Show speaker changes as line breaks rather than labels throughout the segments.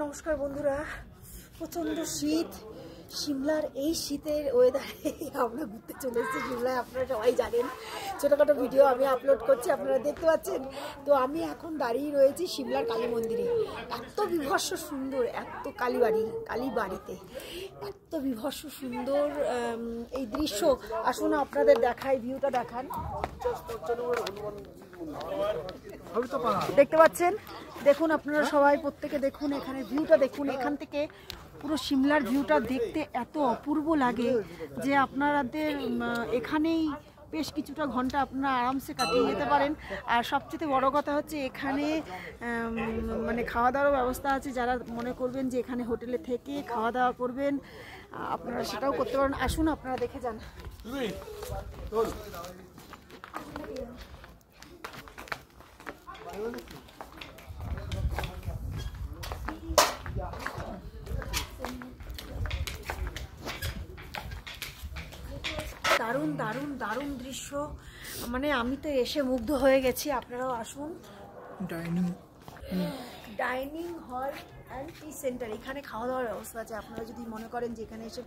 নমস্কার বন্ধুরা, প্রচন্ড শীত। সিমলার এই শীতের ওয়েদারে আমরা ঘুরতে চলে এসেছি সিমলায়। আপনারা সবাই জানেন, ছোটোখাটো ভিডিও আমি আপলোড করছি, আপনারা দেখতে পাচ্ছেন। তো আমি এখন দাঁড়িয়ে রয়েছি সিমলার কালী মন্দিরে। এত বিভৎস সুন্দর, এত কালীবাড়িতে এত বিভৎস সুন্দর এই দৃশ্য। আসুন আপনাদের দেখাই, ভিউটা দেখান। দেখতে পাচ্ছেন, দেখুন আপনারা সবাই প্রত্যেকে দেখুন, এখানে ভিউটা দেখুন। এখান থেকে পুরো সিমলার ভিউটা দেখতে এত অপূর্ব লাগে যে আপনাদের এখানেই বেশ কিছুটা ঘন্টা আপনারা আরামসে কাটিয়ে যেতে পারেন। আর সবচেয়ে বড় কথা হচ্ছে এখানে মানে খাওয়া দাওয়ার ব্যবস্থা আছে। যারা মনে করবেন যে এখানে হোটেলে থেকে খাওয়া দাওয়া করবেন, আপনারা সেটাও করতে পারেন। আসুন আপনারা দেখে যান। দারুণ দারুণ দারুণ দৃশ্য, মানে আমি তো এসে মুগ্ধ হয়ে গেছি। আপনারাও আসুন। Dining hall and T centre, এখানে খাওয়া দাওয়ার ব্যবস্থা আছে। আপনারা যদি মনে করেন যে এখানে এসে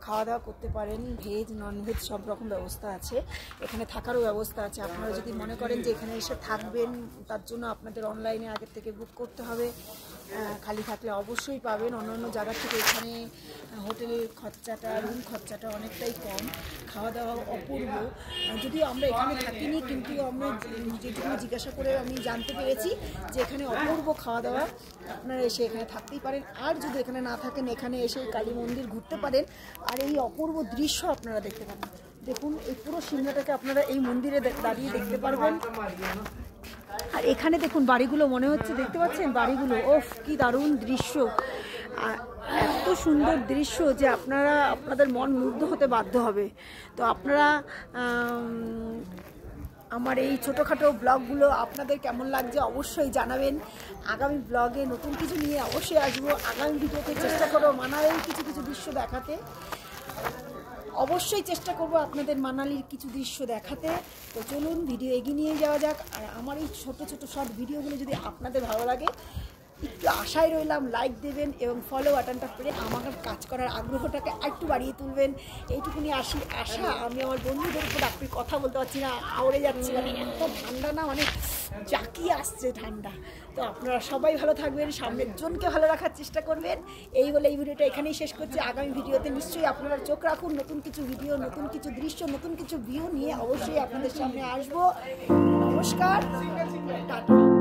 খাওয়া দাওয়া করতে পারেন, ভেজ ননভেজ সব রকম ব্যবস্থা আছে। এখানে থাকারও ব্যবস্থা আছে। আপনারা যদি মনে করেন যে এখানে এসে থাকবেন, তার জন্য আপনাদের অনলাইনে আগের থেকে বুক করতে হবে। খালি থাকলে অবশ্যই পাবেন। অন্যান্য জায়গা থেকে এখানে হোটেলের খরচাটা, রুম খরচাটা অনেকটাই কম, খাওয়া দাওয়া অপূর্ব। যদিও আমরা এখানে থাকিনি, কিন্তু আমরা যেটুকু জিজ্ঞাসা করে আমি জানতে পেরেছি যে এখানে অপূর্ব খাওয়া দাওয়া। আপনারা এসে এখানে থাকতেই পারেন। আর যদি এখানে না থাকেন, এখানে এসে কালী মন্দির ঘুরতে পারেন আর এই অপূর্ব দৃশ্য আপনারা দেখতে পাবেন। দেখুন, এই পুরো সিমলাটাকে আপনারা এই মন্দিরে দাঁড়িয়ে দেখতে পারবেন। আর এখানে দেখুন বাড়িগুলো, মনে হচ্ছে দেখতে পাচ্ছেন বাড়িগুলো, ওফ কি দারুণ দৃশ্য, এত সুন্দর দৃশ্য যে আপনাদের মন মুগ্ধ হতে বাধ্য হবে। তো আপনারা আমার এই ছোটোখাটো ব্লগগুলো আপনাদের কেমন লাগছে অবশ্যই জানাবেন। আগামী ব্লগে নতুন কিছু নিয়ে অবশ্যই আসবো। আগামী ভিডিওতে চেষ্টা করবো মানালির কিছু কিছু দৃশ্য দেখাতে। অবশ্যই চেষ্টা করব আপনাদের মানালির কিছু দৃশ্য দেখাতে। তো চলুন ভিডিও এগিয়ে নিয়ে যাওয়া যাক। আর আমার এই ছোট ছোট শর্ট ভিডিওগুলো যদি আপনাদের ভালো লাগে, একটু আশায় রইলাম লাইক দেবেন এবং ফলো বাটনটা করে আমার কাজ করার আগ্রহটাকে একটু বাড়িয়ে তুলবেন। এইটুকুনি আশা। আমি আমার বন্ধুদের উপর আপনি কথা বলতে পারছি না, আওড়ে যাচ্ছি, মানে এত ঠান্ডা না, মানে জাকিয়ে আসছে ঠান্ডা। তো আপনারা সবাই ভালো থাকবেন, সামনের জনকে ভালো রাখার চেষ্টা করবেন। এই বলে এই ভিডিওটা এখানেই শেষ করছি। আগামী ভিডিওতে নিশ্চয়ই আপনারা চোখ রাখুন। নতুন কিছু ভিডিও, নতুন কিছু দৃশ্য, নতুন কিছু ভিউ নিয়ে অবশ্যই আপনাদের সামনে আসবো। নমস্কার, টাটা।